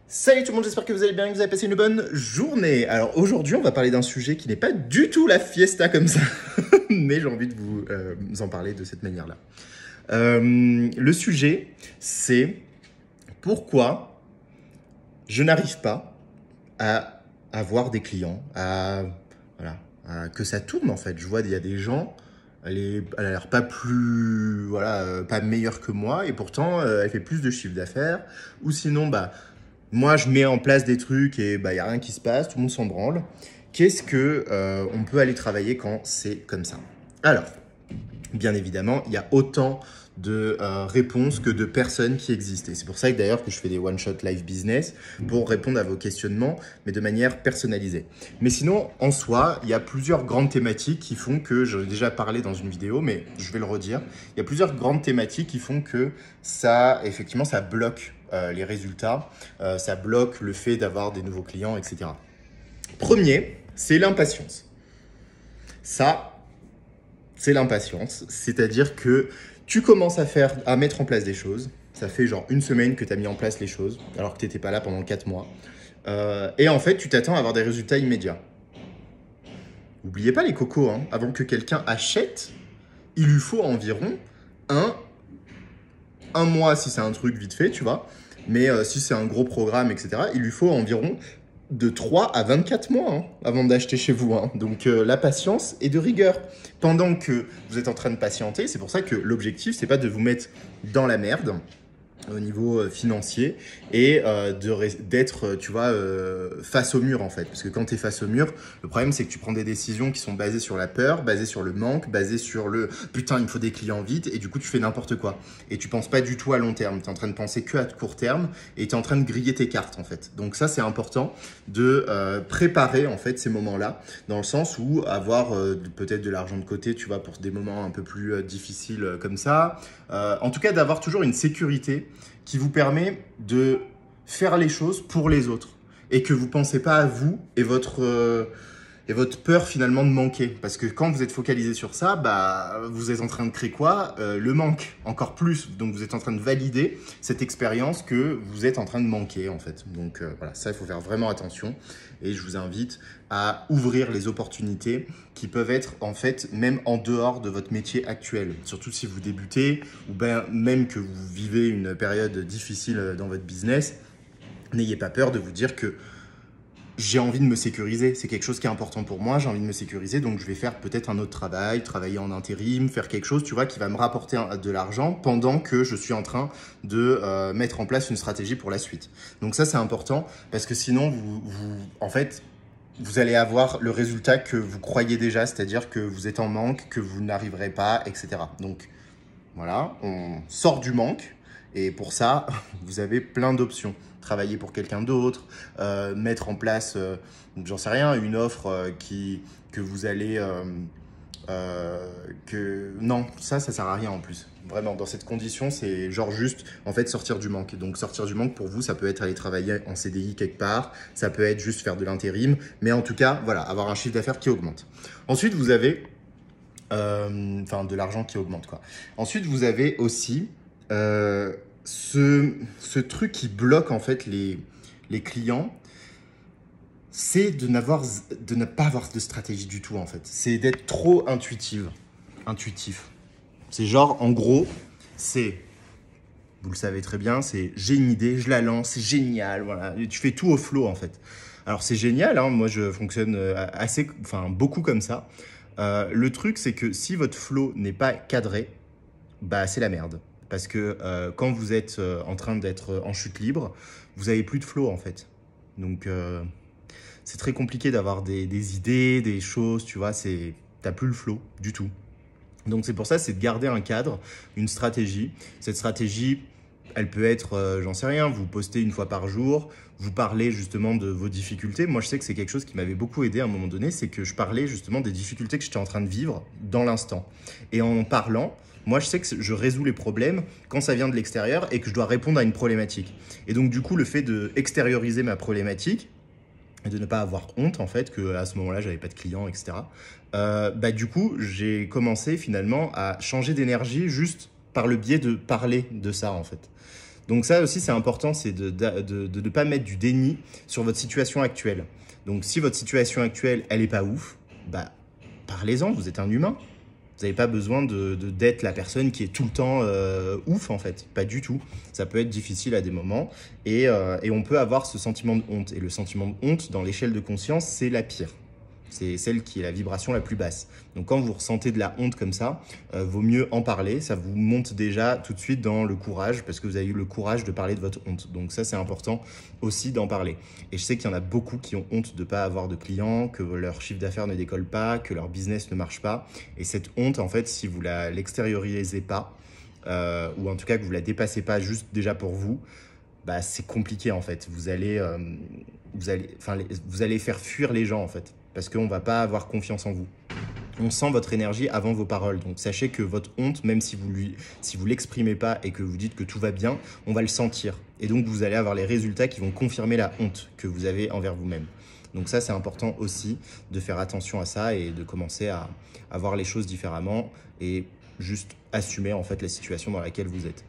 Salut tout le monde, j'espère que vous allez bien, que vous avez passé une bonne journée. Alors aujourd'hui, on va parler d'un sujet qui n'est pas du tout la fiesta comme ça, mais j'ai envie de vous en parler de cette manière-là. Le sujet, c'est pourquoi je n'arrive pas à avoir des clients, que ça tourne en fait. Je vois, il y a des gens, elle a l'air pas plus, pas meilleure que moi, et pourtant, elle fait plus de chiffre d'affaires. Ou sinon, moi, je mets en place des trucs et il n'y a rien qui se passe, tout le monde s'en branle. Qu'est-ce que on peut aller travailler quand c'est comme ça? Alors, bien évidemment, il y a autant de réponses que de personnes qui existent. Et c'est pour ça que d'ailleurs que je fais des one-shot live business pour répondre à vos questionnements, mais de manière personnalisée. Mais sinon, en soi, il y a plusieurs grandes thématiques qui font que, j'en ai déjà parlé dans une vidéo, mais je vais le redire, il y a plusieurs grandes thématiques qui font que ça, effectivement, ça bloque les résultats, ça bloque le fait d'avoir des nouveaux clients, etc. Premier, c'est l'impatience. Ça, c'est l'impatience, c'est-à-dire que tu commences à mettre en place des choses, ça fait genre une semaine que tu as mis en place les choses, alors que tu n'étais pas là pendant 4 mois, et en fait, tu t'attends à avoir des résultats immédiats. N'oubliez pas les cocos, hein, avant que quelqu'un achète, il lui faut environ un mois si c'est un truc vite fait, tu vois, mais si c'est un gros programme, etc., il lui faut environ de 3 à 24 mois hein, avant d'acheter chez vous. Hein. Donc la patience est de rigueur. Pendant que vous êtes en train de patienter, c'est pour ça que l'objectif, c'est pas de vous mettre dans la merde au niveau financier et d'être, tu vois, face au mur en fait. Parce que quand tu es face au mur, le problème c'est que tu prends des décisions qui sont basées sur la peur, basées sur le manque, basées sur le « putain, il me faut des clients vite » et du coup tu fais n'importe quoi. Et tu penses pas du tout à long terme, tu es en train de penser que à court terme et tu es en train de griller tes cartes en fait. Donc ça c'est important de préparer en fait ces moments-là dans le sens où avoir peut-être de l'argent de côté, tu vois, pour des moments un peu plus difficiles comme ça. En tout cas d'avoir toujours une sécurité qui vous permet de faire les choses pour les autres et que vous ne pensez pas à vous et votre peur finalement de manquer. Parce que quand vous êtes focalisé sur ça, vous êtes en train de créer quoi? Le manque, encore plus. Donc vous êtes en train de valider cette expérience que vous êtes en train de manquer en fait. Donc voilà, ça il faut faire vraiment attention et je vous invite à ouvrir les opportunités qui peuvent être en fait même en dehors de votre métier actuel. Surtout si vous débutez ou même que vous vivez une période difficile dans votre business, n'ayez pas peur de vous dire que j'ai envie de me sécuriser, c'est quelque chose qui est important pour moi, j'ai envie de me sécuriser, donc je vais faire peut-être un autre travail, travailler en intérim, faire quelque chose, tu vois, qui va me rapporter de l'argent pendant que je suis en train de mettre en place une stratégie pour la suite. Donc ça, c'est important parce que sinon, en fait, vous allez avoir le résultat que vous croyez déjà, c'est-à-dire que vous êtes en manque, que vous n'arriverez pas, etc. Donc voilà, on sort du manque et pour ça, vous avez plein d'options. Travailler pour quelqu'un d'autre, mettre en place, j'en sais rien, une offre que vous allez... Non, ça sert à rien en plus. Vraiment, dans cette condition, c'est genre juste, en fait, sortir du manque. Donc, sortir du manque, pour vous, ça peut être aller travailler en CDI quelque part, ça peut être juste faire de l'intérim, mais en tout cas, voilà, avoir un chiffre d'affaires qui augmente. Ensuite, vous avez... de l'argent qui augmente, quoi. Ensuite, vous avez aussi... ce truc qui bloque en fait les clients, c'est de ne pas avoir de stratégie du tout en fait. C'est d'être trop intuitif. C'est genre, en gros, vous le savez très bien, c'est j'ai une idée, je la lance, c'est génial, voilà. Et tu fais tout au flow en fait. Alors c'est génial, hein, moi je fonctionne beaucoup comme ça. Le truc c'est que si votre flow n'est pas cadré, c'est la merde. Parce que quand vous êtes en train d'être en chute libre, vous n'avez plus de flow en fait. Donc c'est très compliqué d'avoir des idées, des choses, tu vois, t'as plus le flow du tout. Donc c'est pour ça, c'est de garder un cadre, une stratégie. Cette stratégie, elle peut être, j'en sais rien, vous postez une fois par jour, vous parlez justement de vos difficultés. Moi, je sais que c'est quelque chose qui m'avait beaucoup aidé à un moment donné, c'est que je parlais justement des difficultés que j'étais en train de vivre dans l'instant. Et en parlant, moi, je sais que je résous les problèmes quand ça vient de l'extérieur et que je dois répondre à une problématique. Et donc, du coup, le fait d'extérioriser ma problématique et de ne pas avoir honte, en fait, qu'à ce moment-là, j'avais pas de clients, etc. Du coup, j'ai commencé finalement à changer d'énergie juste par le biais de parler de ça, en fait. Donc ça aussi, c'est important, c'est de ne pas mettre du déni sur votre situation actuelle. Donc si votre situation actuelle, elle n'est pas ouf, bah parlez-en, vous êtes un humain. Vous n'avez pas besoin d'être la personne qui est tout le temps ouf, en fait. Pas du tout. Ça peut être difficile à des moments. Et on peut avoir ce sentiment de honte. Et le sentiment de honte, dans l'échelle de conscience, c'est la pire. C'est celle qui est la vibration la plus basse. Donc quand vous ressentez de la honte comme ça, vaut mieux en parler. Ça vous monte déjà tout de suite dans le courage, parce que vous avez eu le courage de parler de votre honte. Donc ça, c'est important aussi d'en parler. Et je sais qu'il y en a beaucoup qui ont honte de ne pas avoir de clients, que leur chiffre d'affaires ne décolle pas, que leur business ne marche pas. Et cette honte, en fait, si vous ne l'extériorisez pas, ou en tout cas que vous ne la dépassez pas juste déjà pour vous, bah, c'est compliqué en fait. Vous allez faire fuir les gens en fait, parce qu'on ne va pas avoir confiance en vous. On sent votre énergie avant vos paroles. Donc sachez que votre honte, même si vous l'exprimez pas et que vous dites que tout va bien, on va le sentir. Et donc vous allez avoir les résultats qui vont confirmer la honte que vous avez envers vous-même. Donc ça, c'est important aussi de faire attention à ça et de commencer à voir les choses différemment et juste assumer en fait la situation dans laquelle vous êtes.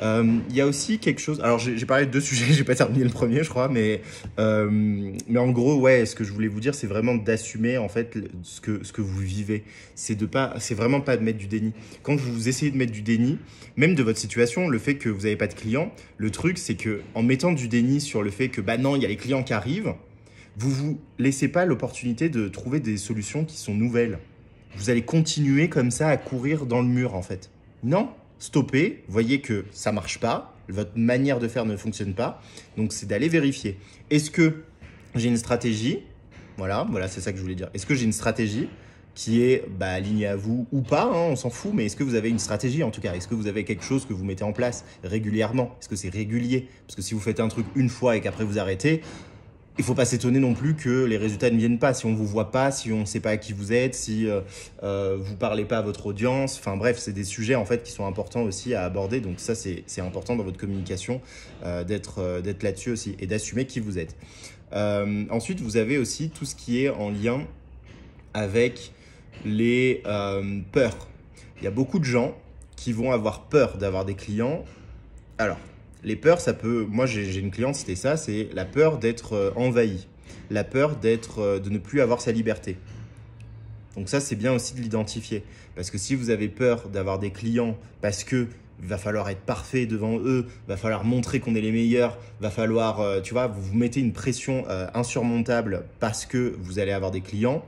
Il y a aussi quelque chose, alors j'ai parlé de 2 sujets, j'ai pas terminé le premier je crois, mais en gros ouais, ce que je voulais vous dire c'est vraiment d'assumer en fait ce que vous vivez, c'est vraiment pas de mettre du déni. Quand vous essayez de mettre du déni, même de votre situation, le fait que vous n'avez pas de clients, le truc c'est que en mettant du déni sur le fait que bah non, il y a les clients qui arrivent, vous laissez pas l'opportunité de trouver des solutions qui sont nouvelles. Vous allez continuer comme ça à courir dans le mur en fait. Non, stoppez, voyez que ça marche pas, votre manière de faire ne fonctionne pas, donc c'est d'aller vérifier. Est-ce que j'ai une stratégie? Voilà, c'est ça que je voulais dire. Est-ce que j'ai une stratégie qui est alignée à vous ou pas, hein, on s'en fout, mais est-ce que vous avez une stratégie en tout cas? Est-ce que vous avez quelque chose que vous mettez en place régulièrement? Est-ce que c'est régulier? Parce que si vous faites un truc une fois et qu'après vous arrêtez, il ne faut pas s'étonner non plus que les résultats ne viennent pas. Si on ne vous voit pas, si on ne sait pas à qui vous êtes, si vous ne parlez pas à votre audience. Enfin bref, c'est des sujets en fait qui sont importants aussi à aborder. Donc ça, c'est important dans votre communication d'être là-dessus aussi et d'assumer qui vous êtes. Ensuite, vous avez aussi tout ce qui est en lien avec les peurs. Il y a beaucoup de gens qui vont avoir peur d'avoir des clients. Alors, les peurs, ça peut… Moi, j'ai une cliente, c'était ça, c'est la peur d'être envahi, la peur de ne plus avoir sa liberté. Donc ça, c'est bien aussi de l'identifier. Parce que si vous avez peur d'avoir des clients parce que va falloir être parfait devant eux, va falloir montrer qu'on est les meilleurs, va falloir, tu vois, vous vous mettez une pression insurmontable parce que vous allez avoir des clients,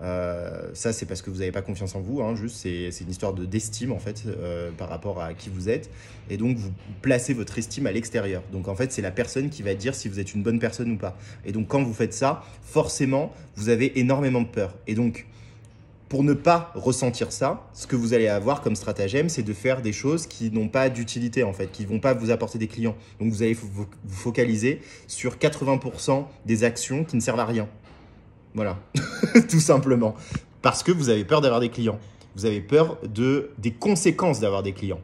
ça c'est parce que vous n'avez pas confiance en vous, hein, juste c'est une histoire d'estime en fait par rapport à qui vous êtes, et donc vous placez votre estime à l'extérieur. Donc en fait c'est la personne qui va dire si vous êtes une bonne personne ou pas. Et donc quand vous faites ça, forcément vous avez énormément de peur. Et donc pour ne pas ressentir ça, ce que vous allez avoir comme stratagème, c'est de faire des choses qui n'ont pas d'utilité en fait, qui ne vont pas vous apporter des clients. Donc vous allez vous focaliser sur 80% des actions qui ne servent à rien. Voilà, tout simplement. Parce que vous avez peur d'avoir des clients. Vous avez peur des conséquences d'avoir des clients.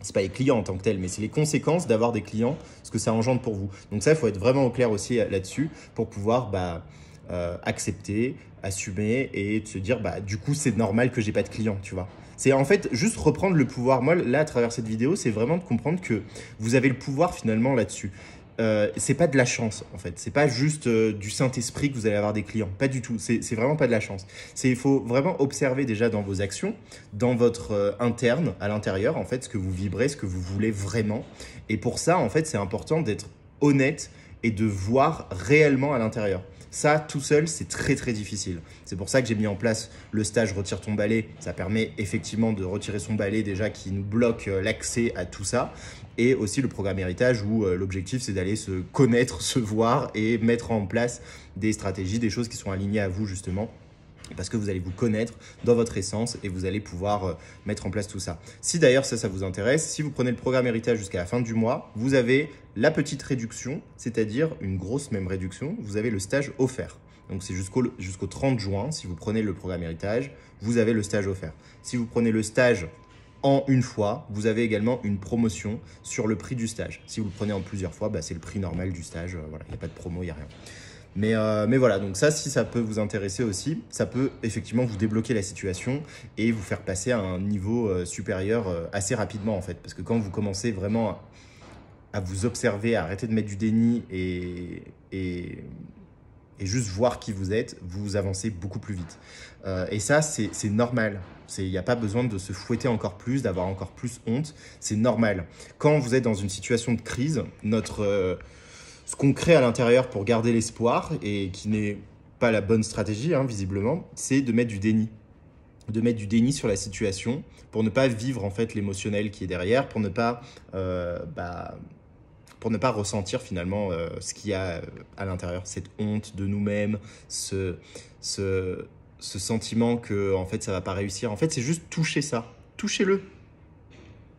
Ce n'est pas les clients en tant que tels, mais c'est les conséquences d'avoir des clients, ce que ça engendre pour vous. Donc ça, il faut être vraiment au clair aussi là-dessus pour pouvoir accepter, assumer et se dire du coup, c'est normal que j'ai pas de clients, tu vois. C'est en fait juste reprendre le pouvoir. Moi, là, à travers cette vidéo, c'est vraiment de comprendre que vous avez le pouvoir finalement là-dessus. C'est pas de la chance en fait, c'est pas juste du Saint-Esprit que vous allez avoir des clients, pas du tout, c'est vraiment pas de la chance. Il faut vraiment observer déjà dans vos actions, dans votre interne, à l'intérieur en fait, ce que vous vibrez, ce que vous voulez vraiment. Et pour ça en fait, c'est important d'être honnête et de voir réellement à l'intérieur. Ça, tout seul, c'est très très difficile. C'est pour ça que j'ai mis en place le stage Retire ton balai. Ça permet effectivement de retirer son balai déjà qui nous bloque l'accès à tout ça. Et aussi le programme héritage où l'objectif c'est d'aller se connaître, se voir et mettre en place des stratégies, des choses qui sont alignées à vous justement. Parce que vous allez vous connaître dans votre essence et vous allez pouvoir mettre en place tout ça. Si d'ailleurs ça vous intéresse, si vous prenez le programme héritage jusqu'à la fin du mois, vous avez la petite réduction, c'est-à-dire une grosse même réduction, vous avez le stage offert. Donc c'est jusqu'au 30 juin, si vous prenez le programme héritage, vous avez le stage offert. Si vous prenez le stage en une fois, vous avez également une promotion sur le prix du stage. Si vous le prenez en plusieurs fois, c'est le prix normal du stage, voilà, il n'y a pas de promo, il n'y a rien. Mais voilà, donc ça, si ça peut vous intéresser aussi, ça peut effectivement vous débloquer la situation et vous faire passer à un niveau supérieur assez rapidement en fait. Parce que quand vous commencez vraiment à vous observer, à arrêter de mettre du déni et juste voir qui vous êtes, vous avancez beaucoup plus vite. Et ça, c'est normal. Il n'y a pas besoin de se fouetter encore plus, d'avoir encore plus honte. C'est normal. Quand vous êtes dans une situation de crise, ce qu'on crée à l'intérieur pour garder l'espoir, et qui n'est pas la bonne stratégie, hein, visiblement, c'est de mettre du déni. De mettre du déni sur la situation pour ne pas vivre en fait l'émotionnel qui est derrière, pour ne pas ressentir finalement ce qu'il y a à l'intérieur, cette honte de nous-mêmes, ce sentiment que en fait ça va pas réussir. En fait, c'est juste toucher ça, touchez-le.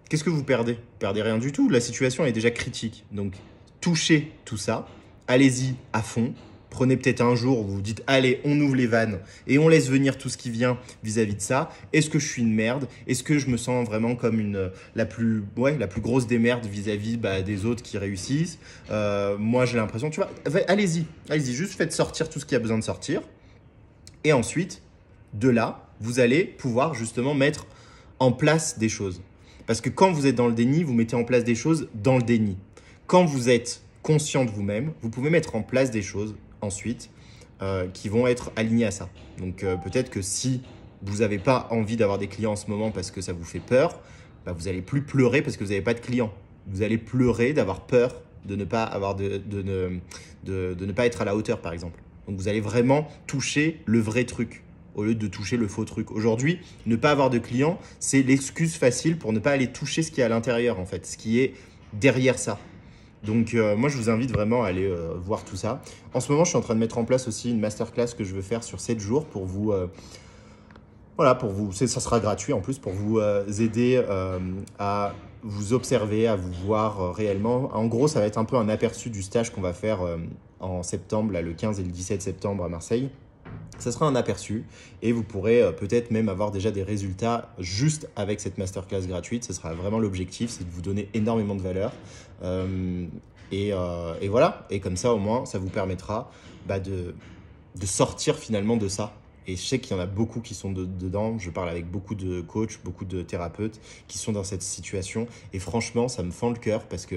Qu'est-ce que vous perdez? Vous perdez rien du tout. La situation est déjà critique, donc touchez tout ça, allez-y à fond. Prenez peut-être un jour où vous vous dites « Allez, on ouvre les vannes et on laisse venir tout ce qui vient vis-à-vis de ça. Est-ce que je suis une merde? Est-ce que je me sens vraiment comme la plus grosse des merdes vis-à-vis des autres qui réussissent? Moi, j'ai l'impression, tu vois, allez-y, juste faites sortir tout ce qui a besoin de sortir. Et ensuite, de là, vous allez pouvoir justement mettre en place des choses. Parce que quand vous êtes dans le déni, vous mettez en place des choses dans le déni. Quand vous êtes conscient de vous-même, vous pouvez mettre en place des choses ensuite qui vont être alignés à ça. Donc peut-être que si vous n'avez pas envie d'avoir des clients en ce moment parce que ça vous fait peur, vous n'allez plus pleurer parce que vous n'avez pas de clients. Vous allez pleurer d'avoir peur de ne pas avoir de ne pas être à la hauteur, par exemple. Donc vous allez vraiment toucher le vrai truc au lieu de toucher le faux truc. Aujourd'hui, ne pas avoir de clients, c'est l'excuse facile pour ne pas aller toucher ce qui est à l'intérieur, en fait, ce qui est derrière ça. Donc moi, je vous invite vraiment à aller voir tout ça. En ce moment, je suis en train de mettre en place aussi une masterclass que je veux faire sur 7 jours pour vous… ça sera gratuit en plus, pour vous aider à vous observer, à vous voir réellement. En gros, ça va être un peu un aperçu du stage qu'on va faire en septembre, là, le 15 et le 17 septembre à Marseille. Ça sera un aperçu et vous pourrez peut-être même avoir déjà des résultats juste avec cette masterclass gratuite. Ce sera vraiment l'objectif, c'est de vous donner énormément de valeur. Et voilà, et comme ça au moins, ça vous permettra de sortir finalement de ça. Et je sais qu'il y en a beaucoup qui sont dedans. Je parle avec beaucoup de coachs, beaucoup de thérapeutes qui sont dans cette situation. Et franchement, ça me fend le cœur parce que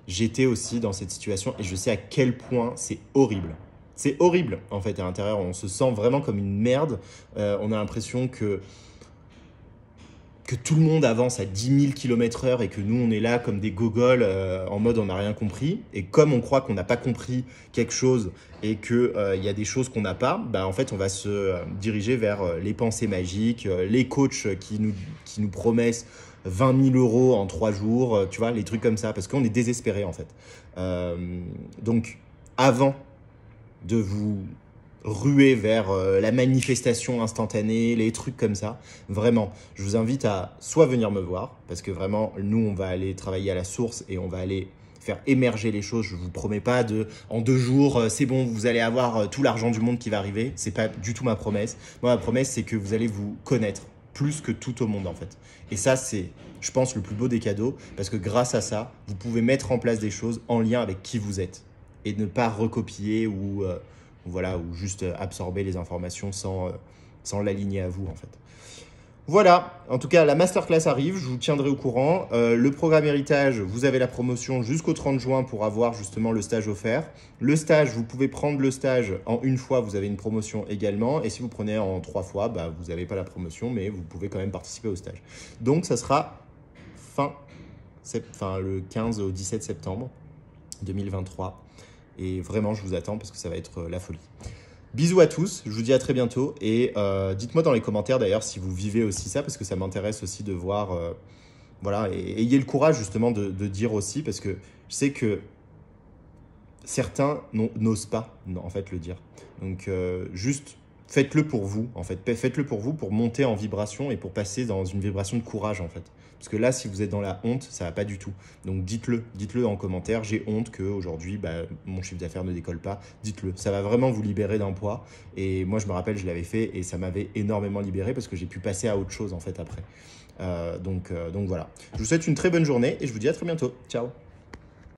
j'étais aussi dans cette situation et je sais à quel point c'est horrible. C'est horrible, en fait, à l'intérieur. On se sent vraiment comme une merde. On a l'impression que tout le monde avance à 10 000 km/h et que nous, on est là comme des gogoles en mode on n'a rien compris. Et comme on croit qu'on n'a pas compris quelque chose et qu'il y a des choses qu'on n'a pas, en fait, on va se diriger vers les pensées magiques, les coachs qui nous promettent 20 000 euros en 3 jours, tu vois, les trucs comme ça, parce qu'on est désespéré, en fait. Donc, avant de vous ruer vers la manifestation instantanée, les trucs comme ça. Vraiment, je vous invite à soit venir me voir, parce que vraiment, nous, on va aller travailler à la source et on va aller faire émerger les choses. Je ne vous promets pas en 2 jours, c'est bon, vous allez avoir tout l'argent du monde qui va arriver. Ce n'est pas du tout ma promesse. Moi, ma promesse, c'est que vous allez vous connaître plus que tout au monde, en fait. Et ça, c'est, je pense, le plus beau des cadeaux, parce que grâce à ça, vous pouvez mettre en place des choses en lien avec qui vous êtes et ne pas recopier ou juste absorber les informations sans l'aligner à vous, en fait. Voilà, en tout cas, la masterclass arrive, je vous tiendrai au courant. Le programme héritage, vous avez la promotion jusqu'au 30 juin pour avoir justement le stage offert. Le stage, vous pouvez prendre le stage en 1 fois, vous avez une promotion également. Et si vous prenez en 3 fois, vous n'avez pas la promotion, mais vous pouvez quand même participer au stage. Donc, ça sera le 15 au 17 septembre 2023. Et vraiment, je vous attends parce que ça va être la folie. Bisous à tous, je vous dis à très bientôt et dites-moi dans les commentaires d'ailleurs si vous vivez aussi ça parce que ça m'intéresse aussi de voir, et ayez le courage justement de dire aussi parce que je sais que certains n'osent pas en fait le dire. Donc juste faites-le pour vous en fait, faites-le pour vous pour monter en vibration et pour passer dans une vibration de courage en fait. Parce que là, si vous êtes dans la honte, ça va pas du tout. Donc dites-le en commentaire. J'ai honte qu'aujourd'hui, mon chiffre d'affaires ne décolle pas. Dites-le. Ça va vraiment vous libérer d'un poids. Et moi, je me rappelle, je l'avais fait et ça m'avait énormément libéré parce que j'ai pu passer à autre chose en fait après. Donc voilà. Je vous souhaite une très bonne journée et je vous dis à très bientôt. Ciao.